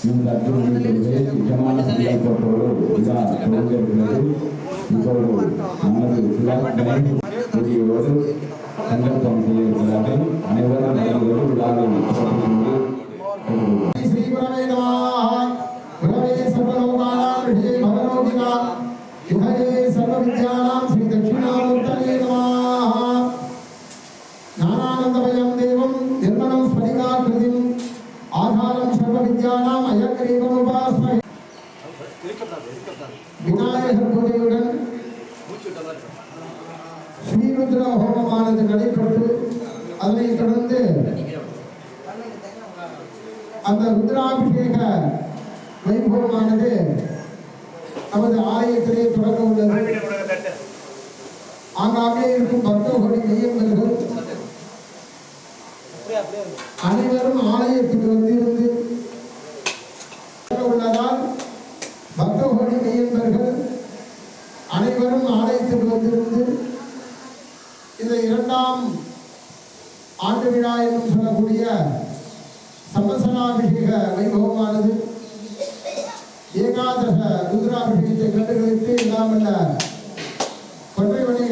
இந்த அற்புதங்களை நிஜமான செய்யப்பட்டோடு விழா துவங்கியிருக்கிறது. இப்போது நமது விழாக்களை புதியோடு சங்கல்பம் செய்திருக்கிறார்கள். அனைவரும் நலங்களோடு விழாவை விநாயகர் பூஜையுடன் ஸ்ரீருத்ர ஹோமமானது நடைபெற்று அதனைத் தொடர்ந்து அந்த ருத்ராபிஷேக வைபவமானது நமது ஆலயத்திலே தொடங்க உள்ளது. ஆங்காங்கே இருக்கும் பக்தர்களை மெய்யவர்கள் அனைவரும் ஆலயத்துக்கு வந்திருந்து உள்ளதால் பக்தர்களை மெய்யவர்கள் அனைவரும் ஆலயத்துக்கு வந்திருந்து இந்த இரண்டாம் ஆண்டு விழா என்று சொல்லக்கூடிய சம்பசனாபிஷேக வைபவமானது ஏகாதச ருத்ராபிஷேகத்தை கண்டுகளித்து நாம் என்ன கொன்றைவனை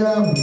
Jagannatha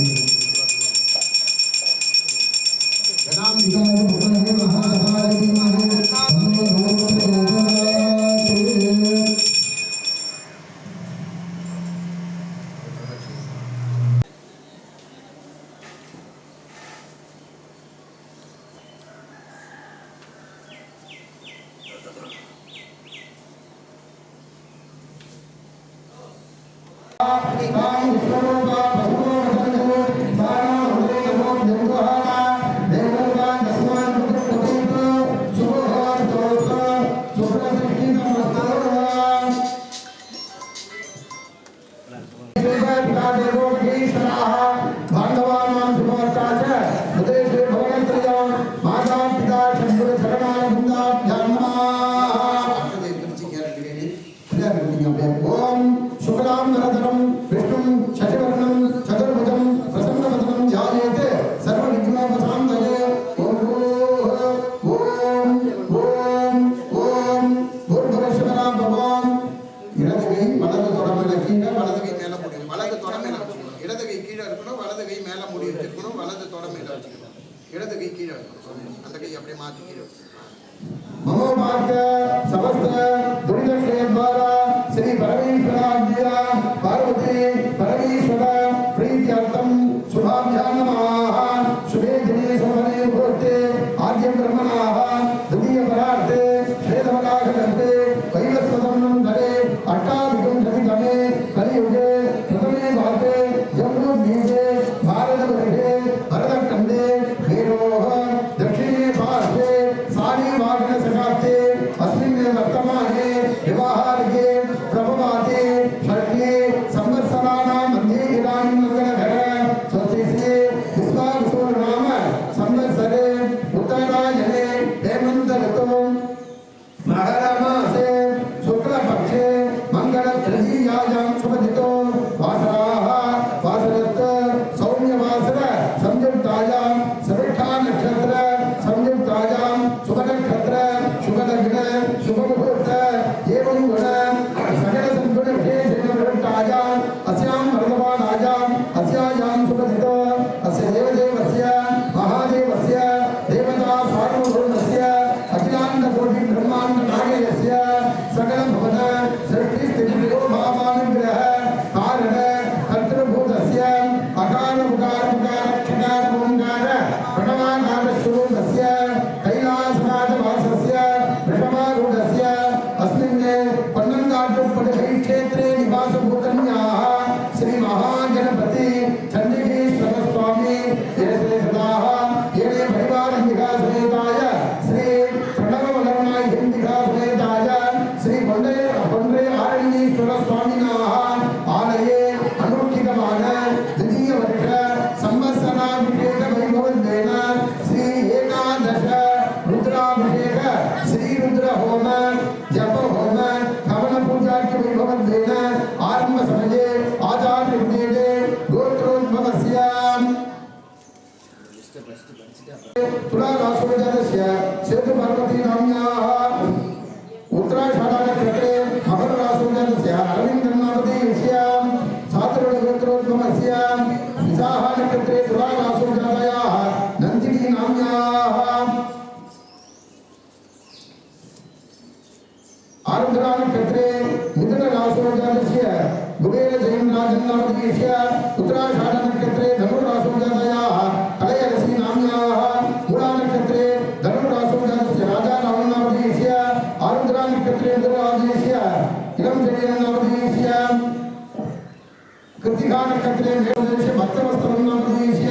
ओम शुक्लां वरदनं विष्णुं शशिवर्णं चतुर्भुजं प्रसन्नवदनं ध्यायेत् सर्वविघ्नोपशान्तये ओम ओम ओम ओम भूर्भुवस्सुवः भवान् இடது கை வலது தொடமையில கீழே வலது கை மேல முடி வலது தொடமையில வச்சுக்கணும் இடது கை கீழே இருக்கணும் வலது கை மேல முடி வச்சுக்கணும் வலது தொடமையில வச்சுக்கணும் இடது கை கீழே இருக்கணும் அந்த கை அப்படியே மாத்தி கீழே மனோபாக்க समस्त दुरित के द्वारा श्री परमेश्वराज्ञ पार्वती परमेश्वर प्रीत्यर्थम शुभाभ्यां नमः शुभे दिने शोभने मुहूर्ते आद्य ब्रह्मणाः द्वितीय परार्थे श्वेतवराहकल्पे वैवस्वतं धरे अष्टाविंशतितमे कलियुगे प्रथमे भागे जम्बूद्वीपे भारतवर्षे भरतखण्डे मेरोः दक्षिणे पार्श्वे सारी वाहन सकाते अस्मिन् वर्तमाने विवाहार्गे प्रभवाते षष्ठे संवत्सराणां मध्ये इदानीं मंगलकर स्वस्तिसे विश्वावसु नाम संवत्सरे उत्तरायणे हेमन्त ऋतौ मकरमासे शुक्लपक्षे मंगलतृतीयायां शुभतिथौ वासराः वासरत् सौम्यवासर संयुक्तायां सविष्ठा नक्षत्र संयुक्तायां शुभनक्षत्र शुभलग्न शुभमुहूर्त एवं गुण सकल सद्गुण विशेषेण प्रवृत्तायां अस्यां वर्तमानायां अस्यायां शुभतिथौ अस्य देवदेवस्य महादेवस्य देवता सार्वभौमस्य अखिलाण्डकोटि ब्रह्माण्ड नायकस्य सकल भवन सृष्टि स्थिति भावानुग्रह कारण कर्तृभूतस्य अकार उकार उकार क्षकार ओंकार प्रणवाकार स्वरूपस्य कैलासनाथ वासस्य वृषभारूढस्य अस्मिन् पन्नंगाटुपडहै क्षेत्रे निवासभूतन्याः श्री महागणपति चंडिकेश्वर स्वामी एते सदाः एते परिवारंबिका समेताय श्री प्रणववल्लभाय हिंदिका समेताय श्री पंडरे आरण्येश्वर स्वामिनाः आलये अनुष्ठितमान द्वितीय वर्ष संवत्सराभिषेक वैभवत्वेन श्री एकादश रुद्राभिषेक श्री रुद्र होम जप होम हवन पूजा के वैभवत्वेन आरंभ समये आचार्य विदेहे गोत्रोद्भवस्य तुला रासोजातस्य सेतु पार्वती नाम्याः उत्तराषाढनक्षत्रे मकर रासोजातस्य अरविन्दनामधेयस्य सातुर्ड गोत्रोद्भवस्य विशाख नक्षत्रे तुला रासोजातायाः नन्दिनी नाम्याः आरुद्रा नक्षत्रे मिथुन रासोजातस्य कुबेर जयन्द्राजन्नामधेयस्य उत्तराषाढ नक्षत्रे धनु रासोजातायाः कलयरसी नाम्याः मूला नक्षत्रे धनु रासोजातस्य राजा नामधेयस्य आरुद्रा नक्षत्रे धनुराजस्य इलम जयन्नामधेयस्य कृतिका नक्षत्रे मेघदेशे भक्तवस्त्रं नामधेयस्य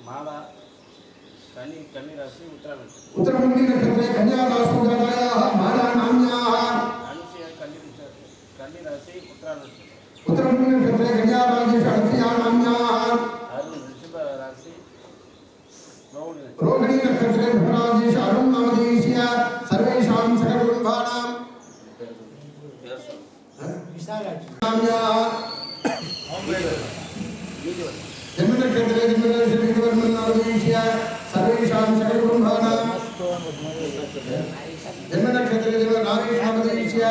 माला कन्या राशि उत्तरमुखी नक्षत्रे कन्या रासोजातायाः माला नाम्याः कन्या राशि उत्तरमुखी नक्षत्रे कन्या राजेश अनसुया नाम्याः वृषभ राशि रोहिणी नक्षत्रे भृगराजेश अरुण नामधेयस्य सर्वेषां सकलकुटुम्बानां नाम्याः जन्म नक्षत्रे जन्मवर्मन् नामधेयस्य सर्वेषां सकलकुटुम्बानां जन्म नक्षत्रे जन्म नागेश नामधेयस्य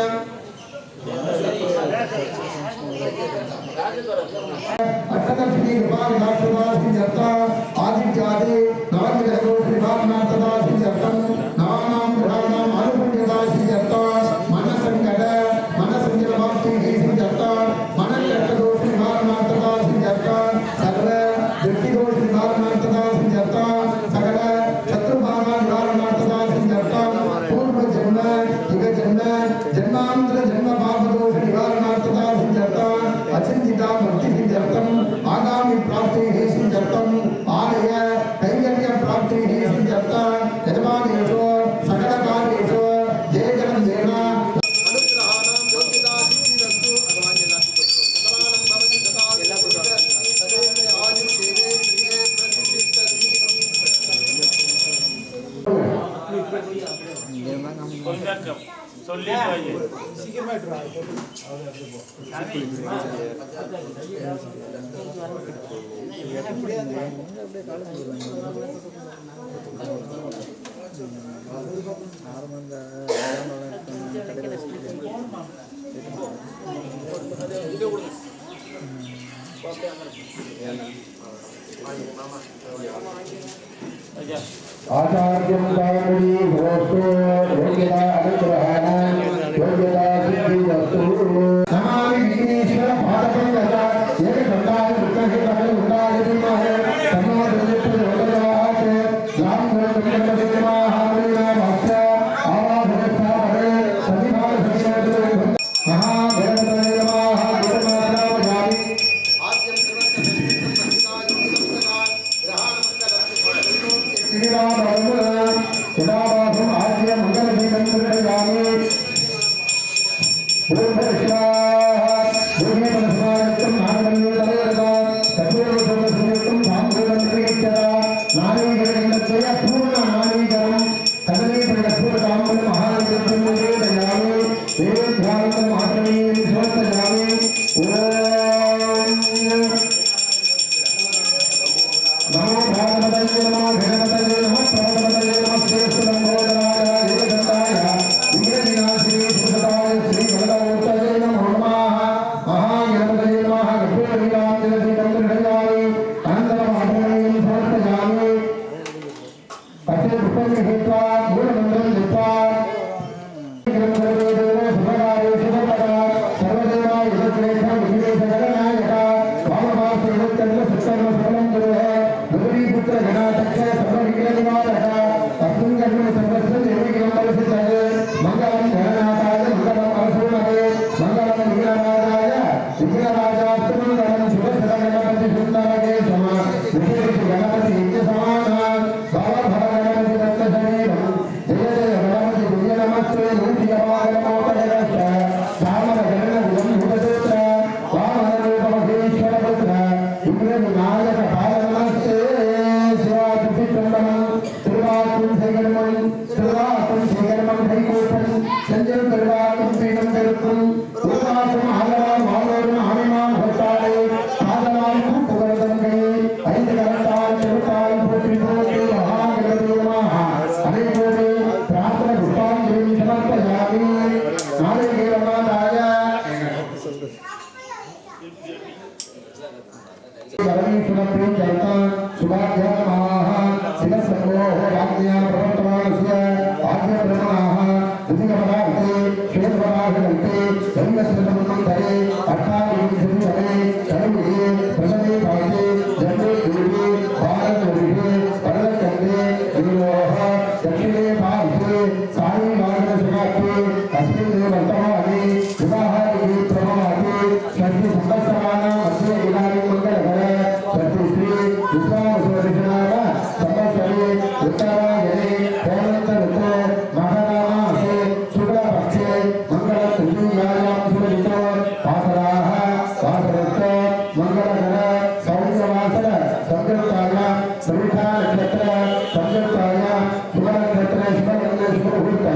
अष्टदक्षिणी विभाग नाटदा सिद्ध्यर्था आदित्यादि नवग्रह दोष विभाग नाटदा सिद्ध्यर्थम नानाम ग्रहाणाम अनुपुण्यता सिद्ध्यर्था मनसंकट भक्ति सिद्ध्यर्था मनकट दोष विभाग नाटदा सिद्ध्यर्था सर्व दृष्टि दोष विभाग नाटदा सिद्ध्यर्था सकल शत्रु भागा विभाग नाटदा सिद्ध्यर्था पूर्व जन्म युग जन्म जन्मांतर जन्म पाप दोष கொஞ்சம் சொல்லிட்டு வை. आचार्यं दामुनि होस्तो योग्यता अनुग्रहण योग्यता सिद्धिवस्तु नमामि विघ्नेश्वर पादकं यदा एकदन्ताय विघ्नहिताय उन्नाय धीमहि तन्नो दुर्गति योगदात् राम गुरुदेवाः हरिनामस्य आवाहनस्था भवे सविधान सविधान महागणपतये नमः गुरुमात्रावजामि आद्यं सर्वस्य आद्य मंगल दीपंकरयामि ओम शिवाय भूमि परस्मायत्तं नागमण्डलयदा तत्त्वोपदेशं धामोदन्त्रियच्चदा नारीगणस्य पूर्ण नारीगणं कदली प्रकटपुरदामं महानगरं दयामि देव ध्यानं महात्मने समर्पयामि नमो भगवते नमो भगवते नमः प्रभवते नमः श्रीकृष्णमोदनाय एकदन्ताय इंद्रविनाशिने सुभदाय श्री भगवते नमो नमः महागणपतये नमः गणपतिराजनदीपंकरयामि अनन्तरमात्मने समर्पयामि पठे पुष्पं गृहीत्वा मूलमन्त्रं जप्त्वा सर्वदेव सुभगाय सुभपदा सर्वदेवा यदग्रेषं विघ्नेशगणनायक वामभासे यदत्कर्म सत्कर्म सकलं कुरुहे पुत्र गणाध्यक्ष सर्वविघ्ननिवारक तस्मिन् कर्मणि सर्वस्य देवगिरम्बरसिद्धये मङ्गलं गणनाथाय मङ्गलं परशुमते मङ्गलं वीरराजाय विघ्नराजास्तमङ्गलं शिवशरणगणपतिसुन्दरके सम विशेष गणपति नित्यसमान भवभवगणपति दत्तशरीरं जय जय गणपति तुल्य नमस्ते नूतियवागणमोपजगश्च सामरगणनगुणं भूतसूत्र वामनरूपमहेश्वरपुत्र विघ्नविनायक पालनमस्ते संजय परिवार पीठम करुत्तम उपासम आगराम आलोरम हनुमान भक्ताले साधनाम कुपवर्धन गए ऐदगंताल चरुताल पुत्रिपोते महागणपति नमः अनेकोटे प्रार्थना पुष्पांजलि समर्पयामि नारिकेलमादाय परमेश्वर जयता शुभाभ्यां नमः शिवसंगोः राज्ञा प्रवर्तमानस्य आद्य ब्रह्मणः द्वितीयपदार्थे क्षेत्रपदार्थे ब्रह्मस्वरूपमन्त्रे अट्ठाविंशतितमे कलियुगे प्रथमे पादे जन्मे देवे भारतवर्षे परलकन्दे देवोः दक्षिणे भारते सायं मार्गदर्शकार्थे अस्मिन् वर्तमाने विवाहादिके प्रभवाते षष्ठी संवत्सराणां मध्ये इदानीं मङ्गलकरे प्रतिश्री विश्वावसुवर्षणाम संवत्सरे उत्तरायणे हेमन्तऋतौ मघनामासे शुक्लपक्षे मङ्गलतृतीयायां सुरजितो वासराः वासरस्थो मङ्गलकर सौर्यवासर संयुक्तायां सविता नक्षत्र संयुक्तायां शुभनक्षत्र शुभकन्या शुभमुहूर्त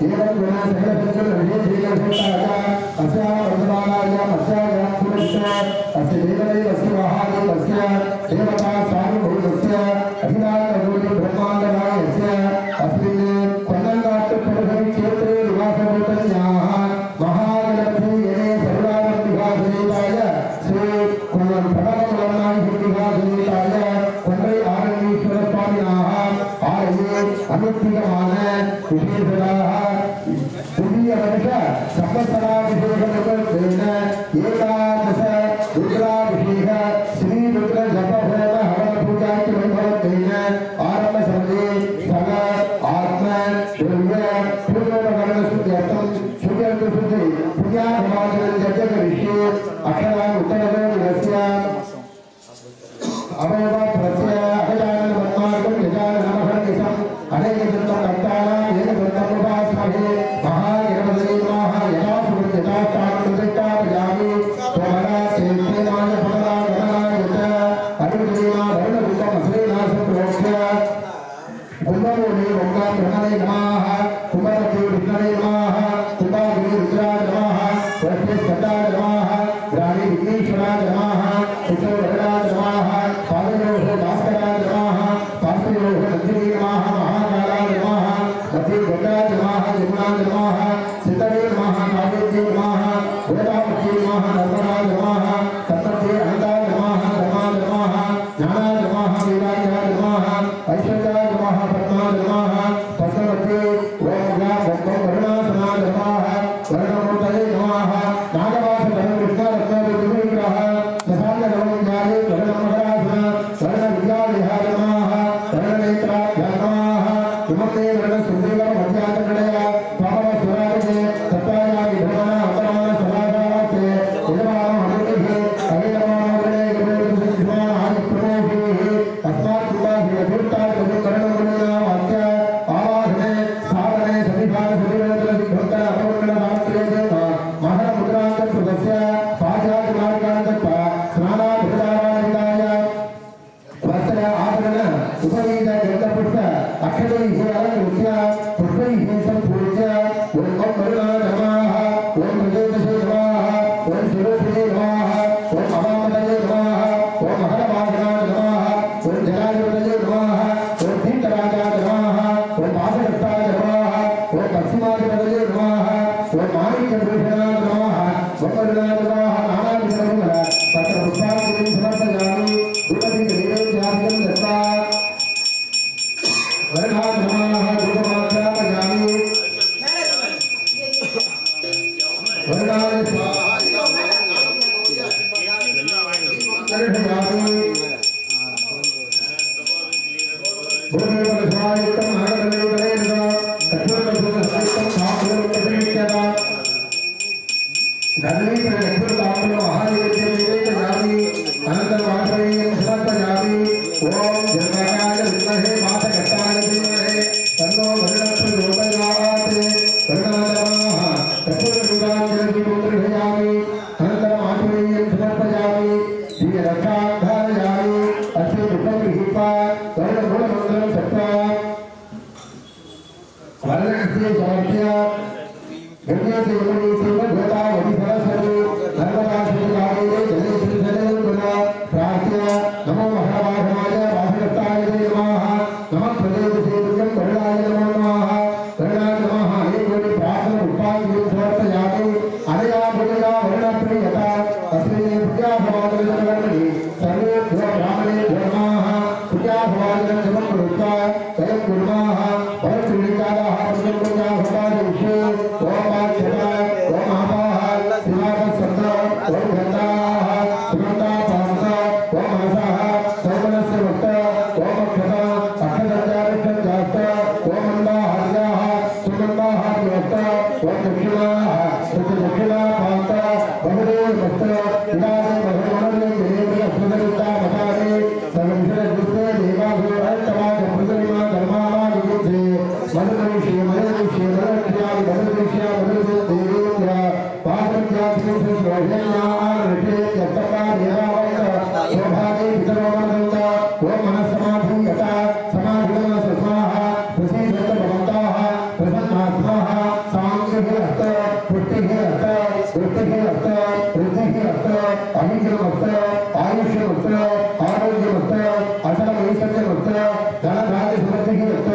एवं गुणा सकलसंस्कृतविशेषेणभूतायां अस्यां वर्तमानायाम् अस्यायां सुरजितो अस्य देवदेवस्य महादेवस्य देवता सार्वभौमस्य अखिलाण्डकोटि ब्रह्माण्डनायस्य अस्मिन् पन्नङ्गाट्टुपटुक्षेत्रे निवासभूतन्याः महागणपतिये सर्वागमनिवासनेताय श्री पटकमलनायकनिवासनेताय कोण्डै आनन्दीश्वर स्वामिनः आलये अनुष्ठितमान विशेषदाः द्वितीयवर्ष संवत्सराभिषेकमुहूर्तेन एकादश रुद्राभिषेक श्री रुद्र जपहोम हवन पूजाति वैभवत्वेन आरम्भसमये सल आत्म द्रव्य पूर्वोपकरणशुद्ध्यर्थं शुद्ध्यर्थशुद्धि पूजाप्रमाणं यज्ञकरिष्ये अक्षरान् उत्तरवेदस्य अवयवप्रत्यय अगजाननपद्मार्गं गजाननमहर्निशम् अनेकदन्तं भक्तानां एकदन्तम् उपास्महे महागणपतये नमः यथा सुखं यथा स्थानं प्रतिष्ठापयामि त्वमरा तेनाय फलदा गणनाय च अनुदेना वर्णरूपम् अश्रेणासं प्रोक्ष्य कुम्भमूले ओङ्कार ब्रह्मणे नमः कुम्भपते विष्णवे नमः सिद्धवे नमः नागेन्द्रे नमः वेदावती नमः नर्मदाय नमः सत्तवे अनन्ताय नमः धर्माय नमः ज्ञानाय नमः वीराय नमः ऐश्वर्याय नमः पद्माय नमः पद्मवती ओम या करुणासनाय नमः वर्णमूर्तये नमः नागवास धर्मकृष्ण रत्नविग्रह दशांग नमः ज्ञाने वर्णमहाराजन वर्ण विद्याविहार नमः वर्णनेत्राभ्य नमः इमते वर्ण सुंदर मध्याचरणय पावन सुराजे सत्तायामि धर्मना अतरान सदाचारते इदमाम हरिभिः अहिलमावणे गुरुसुष्मान आदि प्रभुभिः अस्मात् कृपाभिः तीर्थाय करुणगुणया वाक्य आवाहने साधने सविधान सविवेदन सिद्धोत्तर अपवर्गण सामग्र्ये देव महर मुद्रांत प्रदस्य पाद्यादि मार्गांत स्नानाभिधानाय वस्त्र आभरण उपवीत गंधपुष्प अक्षतैः अलङ्कृत्य पुष्पैः सम्पूज्य ओम करुणा नमः ओम हृदयदशे नमः ओम शिरोषे नमः ओम अवामदये नमः ओम महरवासनाय नमः ओम जलाधिपतये नमः ओम दीप्तराजाय नमः ओम पाशकर्ताय नमः ओम पश्चिमाधिपतये नमः ओम माणिक्यभूषणाय नमः ओम करुणाय नमः नानाविधरङ्गल पत्रपुष्पाञ्जलिं समर्पयामि धूपदीपनैवेद्यादिकं दत्त्वा वर्णाय नमः धूपमाख्यापयामि वर्णाय स्वाहा अर्घयामि भूमिपदस्वायुक्तं नागदलेवरेण कठोरकठोरसहितं साधुरमुपरीत्यता गणेशकठोरताम्बूलं महादेवद्यमेवेदयामि अनन्तरवासरेयं समर्पयामि ओम जन्मकाय विद्महे मातकर्ताय धीमहि तन्नो वरुणः प्रचोदयात् कठोरदूराञ्जलिं अनन्तरम् आत्मेयं समर्पयामि दिव्यरक्षाधारयामि अस्य दुःखं गृहीत्वा वर्णमूलमन्त्रं सत्त्वा वर्णस्य समर्प्य गङ्गेति यमुनेति भूतावति सरस्वती नर्मदा श्रीकावेरी जलेषु जलेन्द्र प्रार्थ्य नमो महावाहनाय वासुदेवाय नमः नमः प्रदेशेभ्यं करुणाय नमो नमः करुणाय नमः एकोटि प्रार्थना पुष्पाञ्जलिं समर्पयामि अनया भूया वर्णप्रियता अस्मिन् पूजाभवादनकर्मणि सर्वेभ्यो ब्राह्मणेभ्यो नमः पूजाभवादनं समर्पयित्वा वयं कुर्मः भवत्रिकालाः पूजाभवादविषये ओम पाठ्यता ओम आपाः शिवापस्सन्त ओम गन्धाः सुगन्धापान्त ओम हसः सौमनस्य वक्त ओम क्षता अक्षतञ्जारिष्टञ्जास्त ओम अन्दाहार्याः सुगन्धाहार्यवक्त ओम दक्षिणाः दक्षिणापान्त बहुदेव वक्त इदानीं भगवनन्दे देवी अस्मदरिता मतानि सर्वविषयजुस्ते देवाभ्यो अष्टवाच प्रजनिमा धर्मामा वियुद्धे मधुमनिषे मधुमनिषे मधुरक्रियादि मधुमनिष्या मधुरदेवेन्द्र पादमध्यात्मोषेण्यानृषे यत्तपा देवावैत सौभागे पितरोमनन्त ओम मनस्समाधि यथा समाधिगम सस्माः प्रसीदन्त भवन्ताः प्रसन्नात्माः साङ्गः हस्त पुष्टिः हस्त वृष्टिः हस्त वृद्धिः हस्त अहिंसमस्त आयुष्यमस्त आरोग्यमस्त अचलमैश्वर्यमस्त धनराजसमृद्धिः हस्त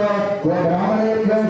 वो ब्राह्मणेभ्यः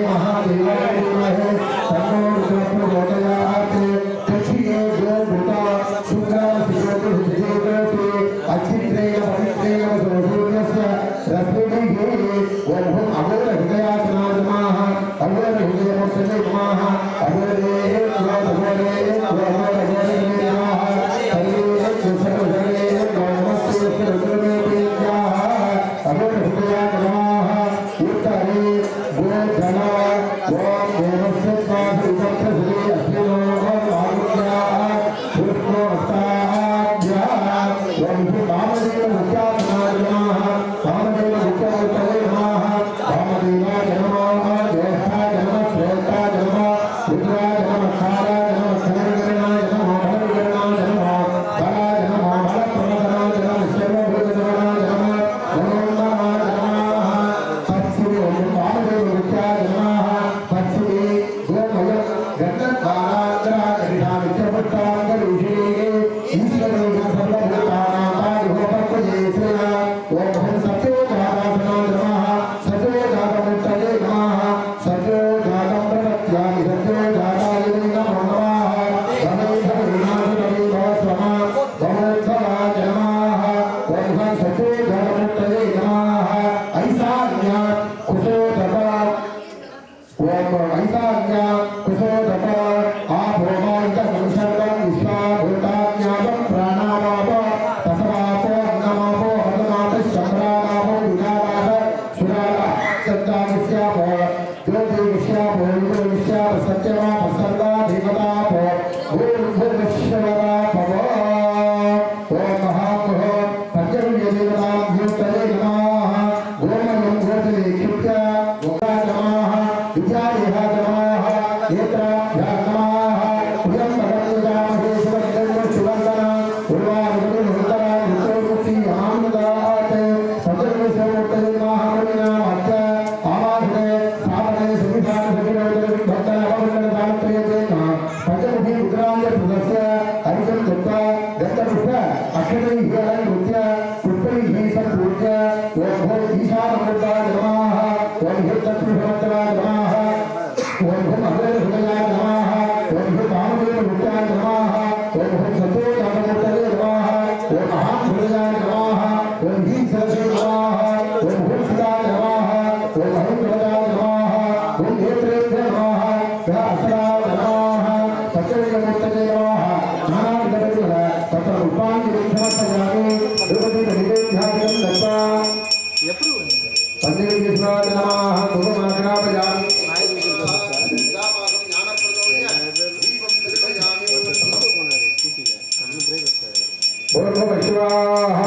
महादेवाय नमः। ऐसान्या कुशोदक आभोमान्त संसर्गं विश्वाभूतान्यापं प्राणावाप तस्मापो अन्नमापो हतमात शम्रामापो विनाराः सुराः सत्ताविश्यापो ज्योतिविश्यापो विश्याप सत्यमाप सर्वा देवतापो भूर्भुवश्वरापो ओम महामहो पंचमदेवतां भूतले नमः गोमयं गोतले क्षिप्य गोगा नमः विद्यादेहा नमः नेत्राभ्यां नमः प्रियं भगवद्गीतामहे सुवर्धनं सुवर्धनं उर्वारुकमुत्तरा उत्तरमुक्ति आनन्दात् पंचमदेवतां महामणिनाम अत्य आवाहने स्थापने सुविधान सुविधान भक्तानां अवगणनात्रयते पंचमुखी रुद्रांग प्रदस्य हरिजन दत्ता दत्तपुष्प अक्षतै हिरण नृत्य पुष्पै हि संपूज्य ओम भो ईशानमूर्ताय नमः ओम भो तत्पुरुषोत्तराय नमः ओम भो अग्रज हृदयाय नमः ओम भो कामदेव मूर्ताय नमः ओम भो सतोजातमूर्तये नमः ओम महान हृदयाय नमः ओम हि सरसे नमः ओम भो सुदाय नमः ओम हरिप्रदाय नमः ओम नेत्रेभ्य नमः सहस्राय नमः सत्यमूर्तये नमः ज्ञानाविदग्धः तत्र रूपांगिरिंशमस्तजामि द्रौपदीनिवेद्यादिकं दत्त्वा पंचविंशतिस्वाय नमः धूपमाग्रापयामि भूर्भुवश्वाः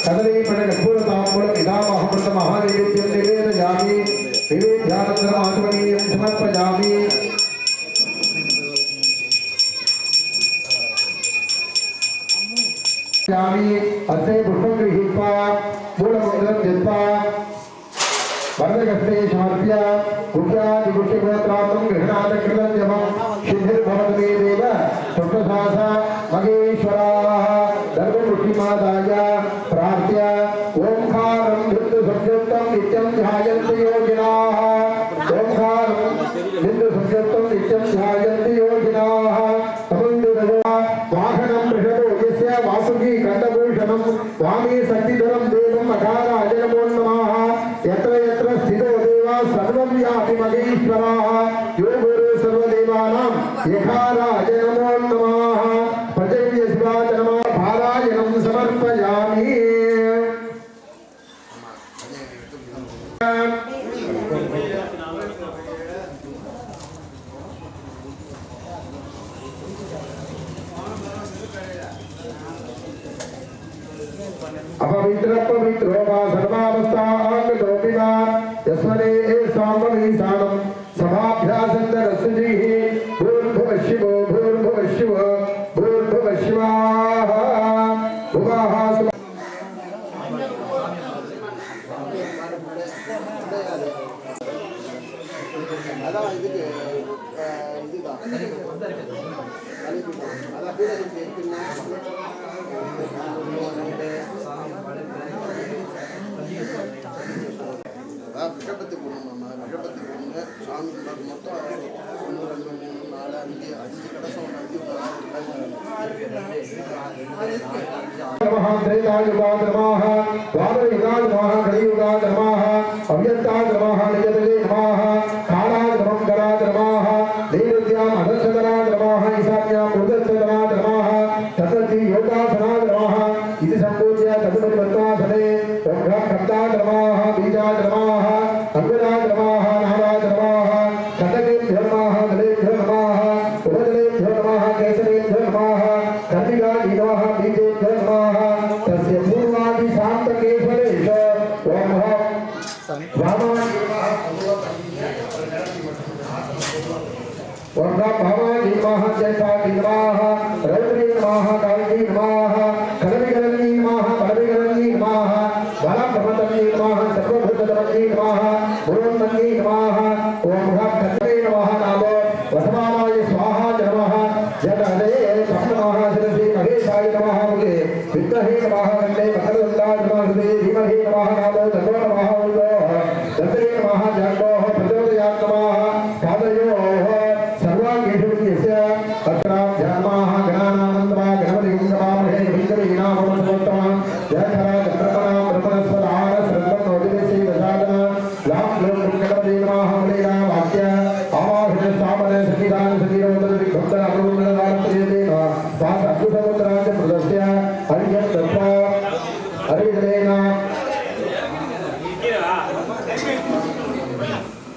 कदलीफलकर्पूरताम्बूलमिदामहमृतमहानैवेद्यं निवेदयामि निवेद्यानन्तरम् आचमनीयं समर्पयामि अस्ते पुष्पं गृहीत्वा मूलमन्त्रं जप्त्वा वरदहस्ते समर्प्य कुट्यादिगुष्टिगोत्रार्थं गृह्णात कृतं जपं सिद्धिर्भवतु मे देव सुप्रसाद महेश्वराः धर्ममुष्टिमादाय प्रार्थ्य ओंकारं बिन्दुसंयुक्तं नित्यं ध्यायन्ति योगिनाः ओंकारं बिन्दुसंयुक्तं नित्यं ध्यायन्ति योगिनाः वाहनं पृषतो यस्य वासुकी कण्ठभूषणं स्वामी शक्तिधरं देवं अकाराय नमो नमः यत्र यत्र स्थितो देवा सर्वव्यापि महेश्वराः यो गुरु सर्वदेवानां यकाराय नमो नमः प्रजव्यस्वाच नमः भारायणं समर्पयामि अपवित्रो वा सर्वावस्थाङ्गतोऽपि वा यस्मने साम्बवीसानं समाभ्यासन्तरस्सुजिः भूर्भुवश्शिवो भूर्भुवश्शिवो भूर्भुवश्शिवाः भुवाः விஷபத்துக்கு போடணும்மா விஷபத்துக்கு போடுங்க சாமி மொத்தம் 1 2 3 4 5 கடைசம் 6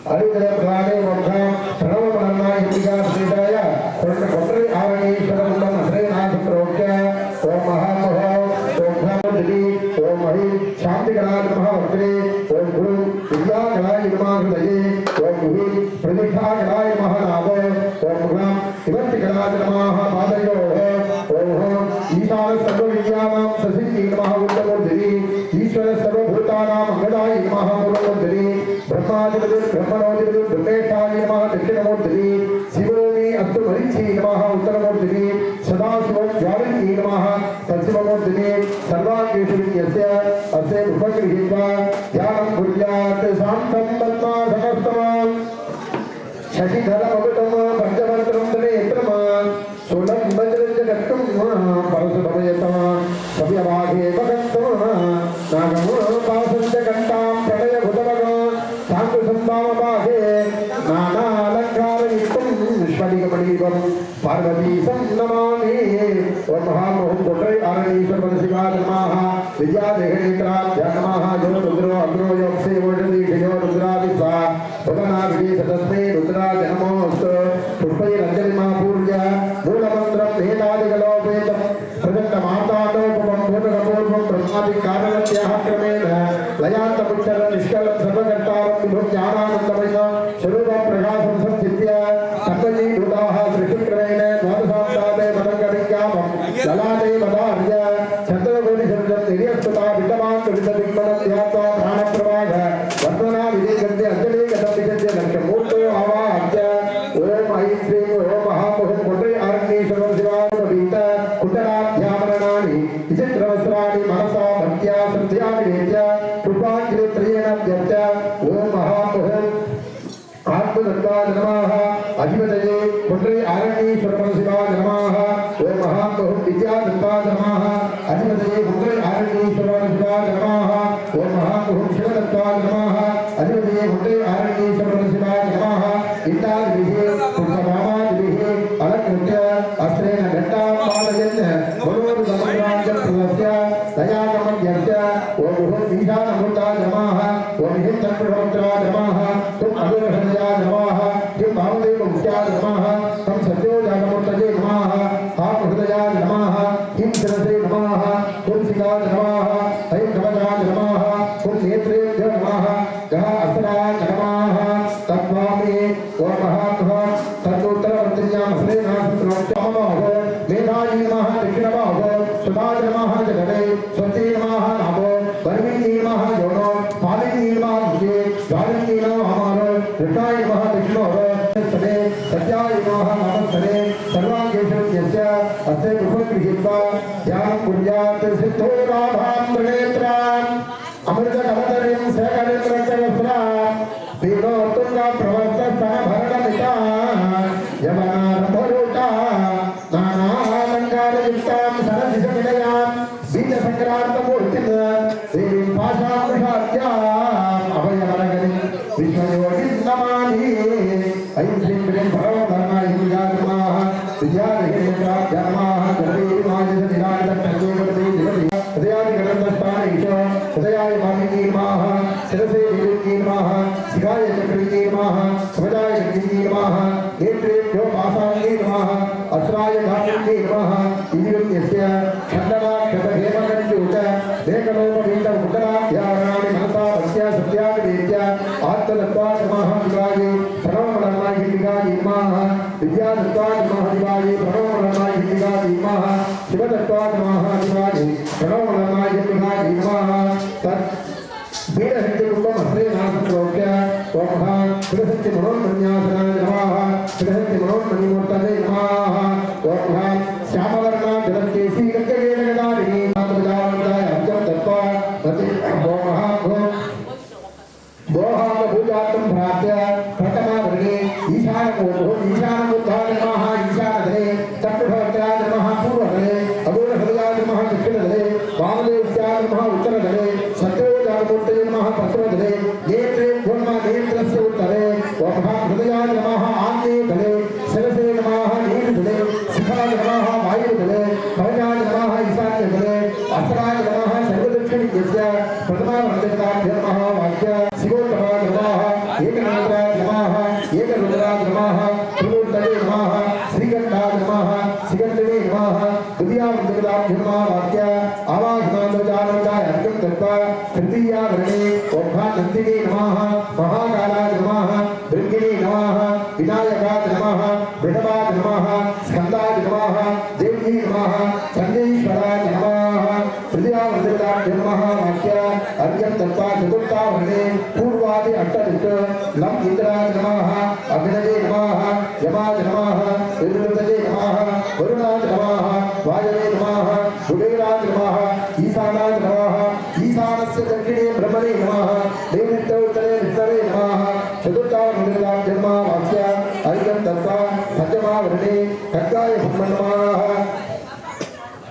हरिद्रप्राणे मोक्षं प्रणवमनन्ना इंदिका श्रीदाय कोट्टरी आवनीश्वरमुण्डं हरेनाथ प्रोक्ष्य ओम महामहो ओम नमोदिति ओम हरि शांतिगणाय नमः वक्रे ओम गुरु विद्यागणाय नमः हृदये ओम गुरु प्रतिष्ठागणाय नमः नाभो ओम गुणां विभक्तिगणाय नमः पादयोः ओम ईशान सर्वविद्यानां ससिद्धि नमः उत्तमोदिति ईश्वर सर्वभूतानां अंगदाय नमः मूलमोदिति ब्रह्मादिपति ब्रह्मणोदिपति ब्रह्मेशाय नमः दक्षिणमूर्तिः शिवोमि अस्तु मरीचि नमः उत्तरमूर्तिः सदाशिवं ज्वालिनी नमः पश्चिममूर्तिः सर्वांगेषु यस्य अस्य उपगृहीत्वा ध्यानं कुर्यात् शान्तं पद्मासनस्तमं शशिधरमकुटं पञ्चवक्त्रं तनेत्रं शूलं वज्रजगत्तं परशुभयतं सव्यवाघे भगत्तं नागं पासञ्चकण्ठां प्रणयभुतमगं साङ्गसंभावभागे नानालङ्कारयुक्तं विश्वलिङ्गमणिवं पार्वतीशं नमामि ओम महामोहं कोट्टरी आरणीश्वर शिवाय नमः विद्यादेहनेत्राभ्यां नमः जो रुद्रो अग्रो योक्से वोढति धियो रुद्रादिस्वा भवनाभिधि तस्मै रुद्राय नमोऽस्तु पुष्पैरञ्जलिमा पूज्य मूलमन्त्रं वेदादिगलोपेतं प्रदत्तमातानोपमं भूतपूर्वं ब्रह्मादिकारणत्याः क्रमेण लयान्तमुच्चर निष्कलं सर्वकर्तारं विभुज्ञानानन्दमयं स्वरूपं प्रकाशं संचित्य सर्वजी भूताः सृष्टिक्रमेण द्वादशान्तादे मदङ्गविज्ञापं ललाटे मदार्य चन्द्रकोटिशब्दं निर्यस्तुता विद्यमान् विद्यदिग्मनं ध्यात्वा प्राणप्रवाह वर्धना विजयगन्धे अञ्जलिगतं विजय लक्ष्यमूर्तो आवाह्य ओम ऐं श्रीं ओम महामोहं कोट्टरी आरणीश्वरं शिवानुपीत कुटराभ्यामरणानि विचित्रवस्त्राणि मनसा भक्त्या श्रद्धयामि वेद्य कृपाञ्जलित्रयेण व्यर्थ ओम महामोहं आत्मदत्ताय नमः अधिपतये कोट्टरी आरणीश्वरं शिवाय नमः ओम महामोहं विद्यादत्ताय नमः अधिपतये कोट्टरी आरणीश्वरं शिवाय नमः ओम महामोहं शिवदत्ताय नमः अधिपतये कोट्टरी आरणीश्वरं शिवाय नमः इत्यादिभिः पुष्पभामादिभिः अलङ्कृत्य अस्त्रेण घट्टां पालयन् मनोरुदमन्त्राञ्जप्रदस्य दयागमं यस्य ओम गुरुः ईशानमूर्ताय नमः ओम हिन्दप्रभवत्राय नमः तुम अगुरहृदयाय नमः किं भावदेवमुख्याय नमः तं सत्योजातमूर्तये नमः हां हृदयाय नमः किं शिरसे नमः तुलसिकाय नमः ऐं कवचाय नमः कुं नेत्रेभ्यो नमः गः असराय नमः तत्वामि ओम महात्मः तत्तोत्तरवर्तिन्यां हस्तेनासत्रोच्चामहो मेधायी नमः दक्षिणबाहो सुधाय नमः जगते स्वस्ति नमः नाभो वर्मिणी नमः योनो पालिनी नमः मुखे ज्वालिनी नमः अमारो ऋषाय नमः दक्षिणोः सदे सत्याय नमः नमस्तरे सर्वांगेषु यस्य अस्य उपगृहीत्वा ध्यानं कुर्यात् सिद्धो राभां त्रिनेत्राम् अमृतकलतरिं सहकलित्रवस्त्राम् पीनो तुङ्गप्रवर्तस्तनभरणमिता यवनारभरूटा नानालङ्कारयुक्तां सरसिजनिलयां बीजसङ्क्रान्तमूर्तिं देवीं पाशाकुशाद्याम् अभयवरगणिं विश्वयोगिं नमामि ऐं श्रीं क्लीं भगवधर्माय नमः विद्यादेहनेत्राभ्यां नमः हृदयाय मामिनी नमः शिरसे देवी नमः शिखाय चक्रिणी नमः कवचाय चक्रिणी नमः नेत्रेभ्यो पाशाङ्गी नमः अस्त्राय धात्रिणी नमः इन्द्रियं यस्य खण्डनाक्षतहेमकण्डूत लेखलोपवीतमुद्राभ्यावरणानि मनसा भक्त्या सत्यानि वेद्य आत्मदत्त्वा नमः शिवाय प्रणवमलनाय हिन्दिकाय नमः विद्यादत्त्वा नमः शिवाय प्रणवमलनाय हिन्दिकाय नमः शिवदत्त्वा नमः शिवाय प्रणवमलनाय हिन्दिकाय नमः तत् बीडहत्तिकुम्भं हस्तेनासत्रोक्य ओम कृतसत्य मनोन्मन्यासनाय नमः कृतसत्य मनोन्मणिमूर्तये नमः ओम श्यामवर्णा जलकेशी गङ्गेरगदारिणी आत्मजानन्दाय अब्जं दत्त्वा भूजातं भ्रात्य प्रथमावर्णे ईशानमूर्ताय नमः ईशानधरे चक्रभवत्राय नमः पूर्वधरे अगोरहृदयाय नमः दक्षिणधरे वामदेव्याय नमः उत्तरधरे सत्योजातमूर्तये नमः पश्चिमधरे नेत्रेभ्यो नमः नेत्रस्य उत्तरे ओम हृदयाय नमः आग्नेयधरे शिरसे नमः नीलधरे शिखाय नमः वायुधरे कवचाय नमः ईशान्यधरे अस्त्राय नमः सर्वदक्षिणयस्य प्रथमावर्तिकाभ्यो नमः वाक्य शिवोत्तम एकनेत्राय नमः एकरुद्राय नमः त्रिमूर्तये नमः श्रीकण्ठाय नमः श्रीकण्ठने नमः द्वितीयावृत्तिदाय नमः वाक्य आवाहनानुजानकाय अर्घ्यं दत्त्वा तृतीयावरणे ओंघानन्दिने नमः महाकालाय नमः भृङ्गिने नमः विनायकाय नमः वृषभाय नमः स्कन्दाय नमः देव्यै नमः चण्डीश्वराय नमः तृतीयावृत्तिदाय नमः वाक्य अर्घ्यं दत्त्वा चतुर्थावरणे पूर्वादि अष्टदिक् लं इन्द्राय नमः अग्नये नमः यमाय नमः विरुद्धये नमः वरुणाय नमः वायवे नमः कुबेराय नमः ईशानाय नमः ईशानस्य दक्षिणे ब्रह्मणे नमः नैऋत्य उत्तरे विष्णवे नमः चतुर्थावृत्तिदाय नमः वाक्य अर्घ्यं दत्त्वा पञ्चमावरणे खड्गाय नमः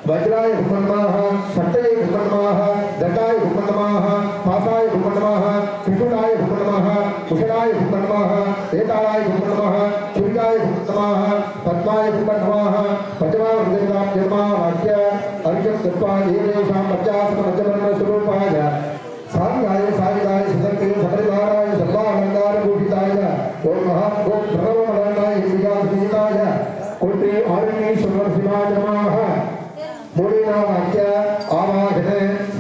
वज्राय नमः सट्टये नमः दत्ताय नमः पासाय नमः त्रिशूलाय नमः कुशलाय नमः एतालाय नमः चुरिकाय नमः पद्माय नमः पञ्चमावृत्तिदाय नमः वाक्य अर्घ्यं दत्त्वा देवेषां पञ्चाशतमध्यवर्णस्वरूपाय साङ्गाय सायुधाय सदर्के सपरिवाराय सर्वालङ्कारभूषिताय ओं प्रणवमलनाय विजासुताय कोटे आरण्येश्वर शिवाय नमः मूलेन वाक्य आवाहन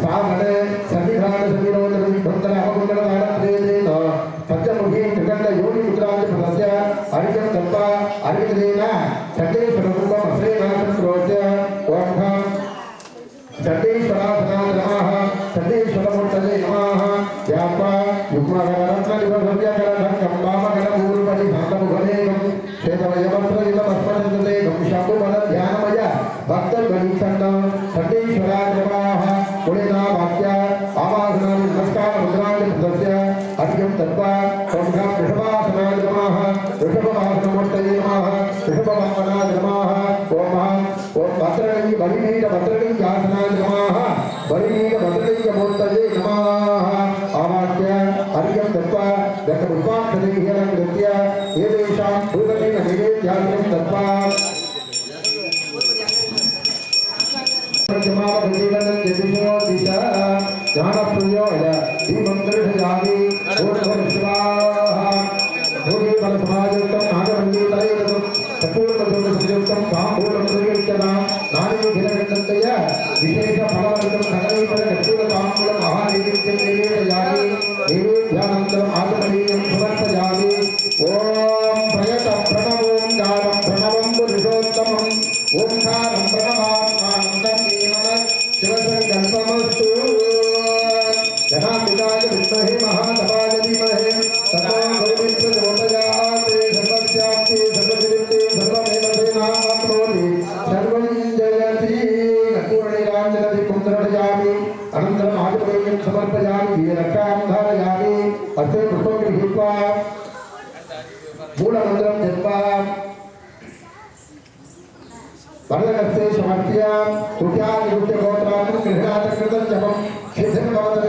सामन सन्निधान सन्निरोधन विभक्तन अपकुण्डल दानत्रेन पञ्चमुखी त्रिकण्ड योनि मुद्राज फलस्य अर्घ्यं दत्त्वा अर्घ्यदेन चण्डीश्वररूपम् अश्रेणासं प्रोच्य ओं चण्डीश्वरासनाय नमः चण्डीश्वरमूर्तये नमः ध्यात्वा युग्मकररत्ननिभव्यकरधक्कं वामकरपूर्वपरिभान्तमुखमेकं श्वेतमयमन्त्रयुतमस्मरन्तेकं शम्भुबलध्यानमय भक्तगणितण्डं चण्डीश्वराय नमः कुलेना वाक्य आवाहनानि नमस्कारमुद्राङ्गस्य अर्घ्यं दत्त्वा ओंघं वृषभासनाय नमः वृषभवासनमूर्तये नमः वृषभवामनाय नमः ओं भद्रगणि बलिपीठ भद्रगणि आसनाय नमः बलिपीठ भद्रगणि मूर्तये नमः आवाह्य अर्घ्यं दत्त्वा दशपुष्पाक्षतैः अलङ्कृत्य एतेषां भूतलेन नैवेद्यार्घ्यं दत्त्वा ज्ञानप्रियोय धीमन्त्रजाति भोगीफलसमायुक्तं नागमञ्जीतरेदं चतुर्मधुरसंयुक्तं ताम्बूलमधुरीक्षणां नारीभिरविन्दन्तय विशेषफलवर्गं नगरीफलकर्पूरताम्बूलं महानैवेद्यं निवेदयामि नैवेद्यानन्तरम् आगमनीयं समर्पयामि ॐ प्रयतं प्रणवोङ्कारं प्रणवं पुरुषोत्तमम् ओङ्कारं प्रणवात्मानन्दं जीवनं शिवसङ्कल्पमस्तु जनापिताय विद्महे महादेवाय धीमहि तन्नो प्रचोदयात् सर्वस्याप्ति सर्वसिद्धिः सर्वमेव सेनामाप्नोति सर्वं जयति कर्पूरनीराञ्जनदीपं दर्शयामि अनन्तरम् आगमनीयं समर्पयामि वीरक्षां धारयामि हस्ते पुष्पं गृहीत्वा मूलमन्त्रं जप्त्वा वरदहस्ते समर्प्य तुभ्यां निरुद्य गोत्रान् गृह्णात् कृतं जपं सिद्धिं भवतु